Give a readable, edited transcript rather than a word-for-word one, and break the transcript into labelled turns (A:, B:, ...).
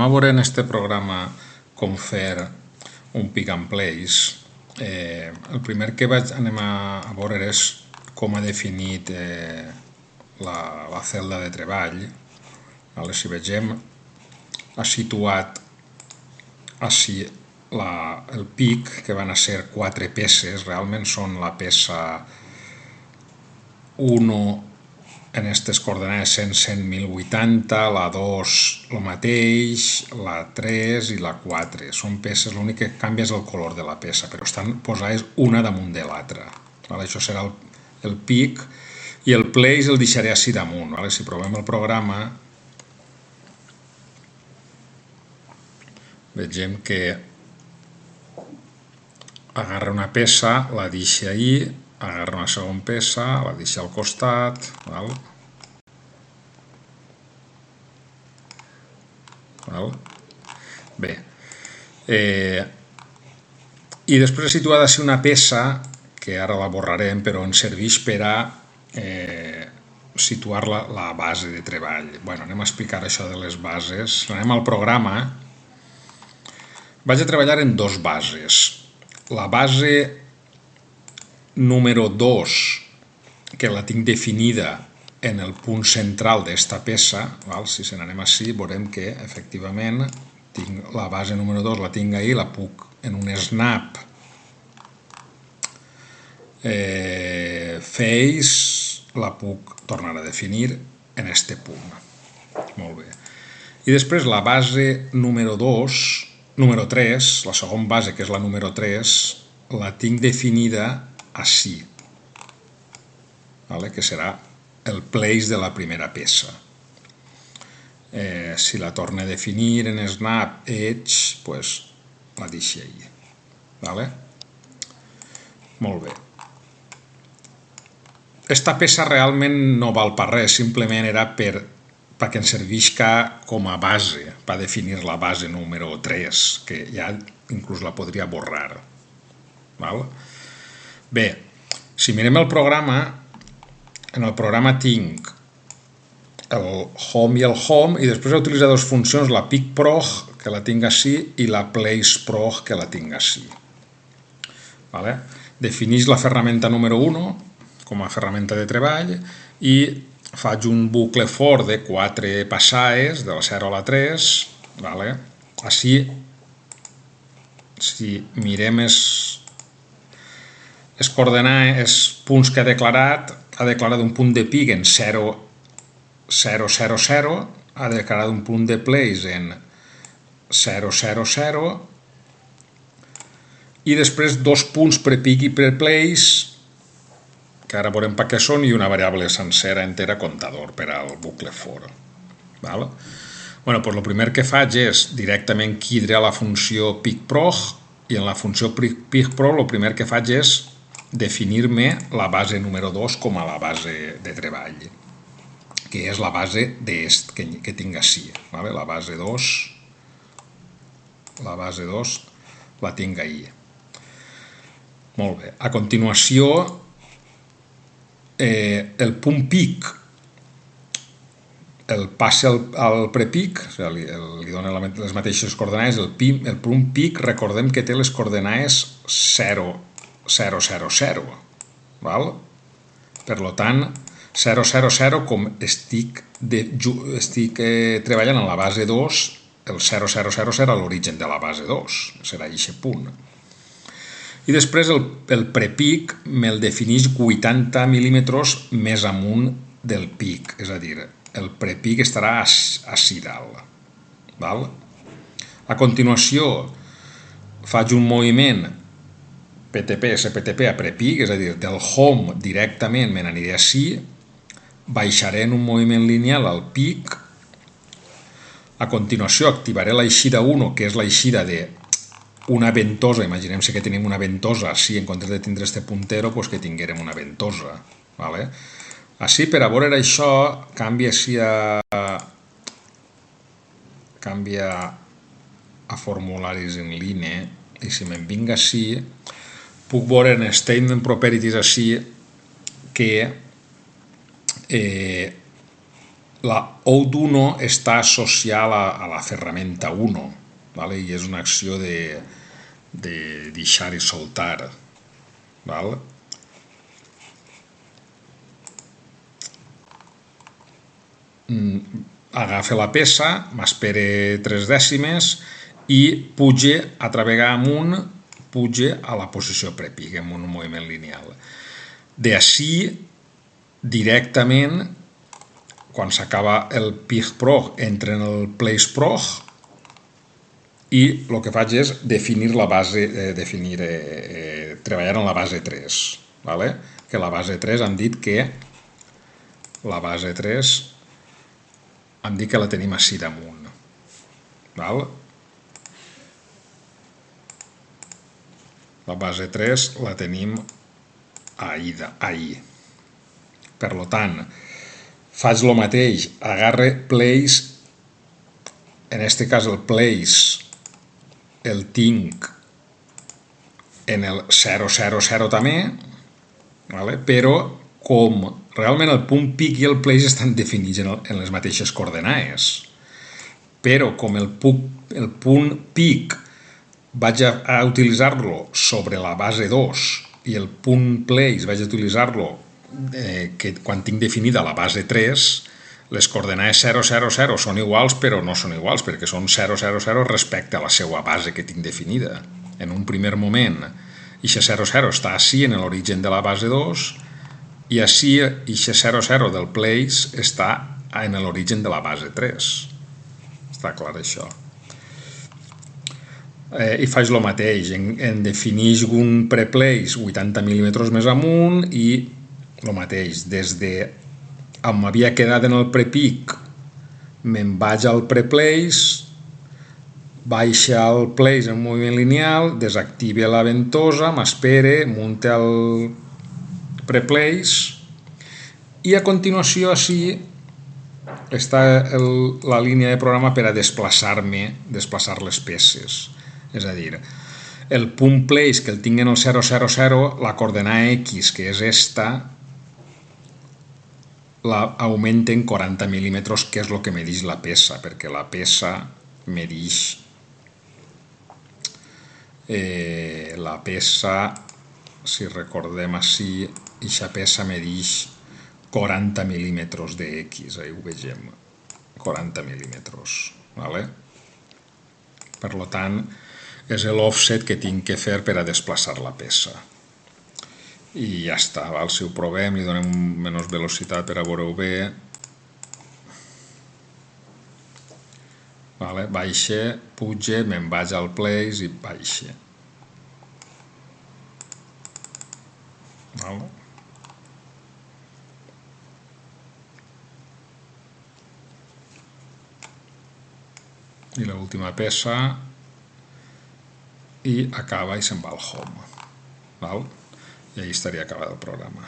A: anem a veure en este programa com fer un pick and place. El primer que anem a veure és com ha definit la celda de treball. Si vegem, ha situat així el pic, que van a ser 4 peces, realment són la peça 1 en aquestes coordenades 100, 100, 1080, la 2 el mateix, la 3 i la 4. Són peces, l'únic que canvia és el color de la peça, però estan posades una damunt de l'altra. Això serà el pic, i el place el deixaré així damunt. Si provem el programa, vegem que agarra una peça, la deixa ahí, agarra una segona peça, la deixa al costat, bé, i després he situat així una peça que ara la borrarem, però ens serveix per a situar la base de treball. Anem a explicar això de les bases. Anem al programa. Vaig a treballar en 2 bases. La base número 2, que la tinc definida en el punt central d'esta peça, si se n'anem així, veurem que efectivament tinc la base número 2, la tinc ahí, la puc en un snap face, la puc tornar a definir en este punt. Molt bé. I després la base número 3, la segona base, que és la número 3, la tinc definida així, que serà el place de la primera peça. Si la torno a definir en Snap Edge, la deixo ahí. Molt bé. Esta peça realment no val per res, simplement era perquè ens servisca com a base, per definir la base número 3, que ja inclús la podria borrar. Bé, si mirem el programa, en el programa tinc el home i el home, i després he utilitzat 2 funcions, la pickprog, que la tinc així, i la placeprog, que la tinc així. Defineix la ferramenta número 1 com a ferramenta de treball i faig un bucle for de 4 passades, de la 0 a la 3. Així, si mirem els coordenades, els punts que ha declarat un punt de pic en 0, 0, 0, 0, ha declarat un punt de place en 0, 0, 0, i després 2 punts per pic i per place, que ara veurem per què són, i una variable sencera entera comptador per al bucle for. El primer que faig és directament quidre a la funció pickprog, i en la funció pickprog el primer que faig és definir-me la base número 2 com a la base de treball, que és la base que tinc així. La base 2 la tinc ahí. Molt bé. A continuació, el punt pic el passa al prepic, li dona les mateixes coordenades. El punt pic, recordem que té les coordenades 0, 0, 0, 0. Per tant, 0, 0, 0, com estic treballant en la base 2, el 0, 0, 0 serà l'origen de la base 2, serà aquest punt. I després el prepic me'l defineix 80 mil·límetres més amunt del pic, és a dir, el prepic estarà així dalt. A continuació faig un moviment PTP, SPTP a prepic, és a dir, del home directament me n'aniré així, baixaré en un moviment lineal al pic. A continuació activaré l'eixida 1, que és l'eixida d'una ventosa. Imaginem-se que tenim una ventosa així, en comptes de tindre este puntero, que tinguérem una ventosa. Així, per a veure això, canvia a formularis en línia, i si me'n vinc així, puc veure en statement properties així que la out1 està associada a la ferramenta 1, ¿vale? I és una acció de deixar i soltar, ¿vale? Agafa la peça, m'espere 3 dècimes i puja altra vegada amunt, puja a la posició prepig amb un moviment lineal. D'ací, directament, quan s'acaba el pig prog, entra en el place prog i el que faig és definir la base, treballar en la base 3, ¿vale? Que la base 3 hem dit que la tenim així damunt, val? La base 3 la tenim ahí. Per tant, faig el mateix, agarre place, en este cas el place el tinc en el 0, 0, 0 també, ¿vale? Però com realment el punt pic i el place estan definits en les mateixes coordenades, però com el punt pic vaig a utilitzar-lo sobre la base 2 i el punt place vaig a utilitzar-lo quan tinc definida la base 3, les coordenades 0, 0, 0 són iguals però no són iguals perquè són 0, 0, 0 respecte a la seva base que tinc definida. En un primer moment, ixe 0, 0 està així en l'origen de la base 2 i així ixe 0, 0 del place està en l'origen de la base 3. Està clar això. I faig el mateix, en defineix un preplace 80 mil·límetres més amunt i el mateix, des de on m'havia quedat en el prepic me'n vaig al preplace, baixa al place en moviment lineal, desactive la ventosa, m'espere, munte al preplace i a continuació així està la línia de programa per a desplaçar les peces. És a dir, el punt place que el tinc en el 0, 0, 0, la coordenada X, que és esta, la augmenta en 40 mil·límetres, que és el que medeix la peça, perquè la peça medeix si recordem així, aquesta peça medeix 40 mil·límetres de X, ahí ho vegem, 40 mil·límetres, ¿vale? Per tant, és l'offset que tinc que fer per a desplaçar la peça. I ja està, val? Si ho provem, li donem menys velocitat per a veure-ho bé. Vale? Baixa, puja, me'n vaig al place i baixa. Vale? I l'última peça i acaba i se'n va al home. Val? I ahí estaria acabat el programa.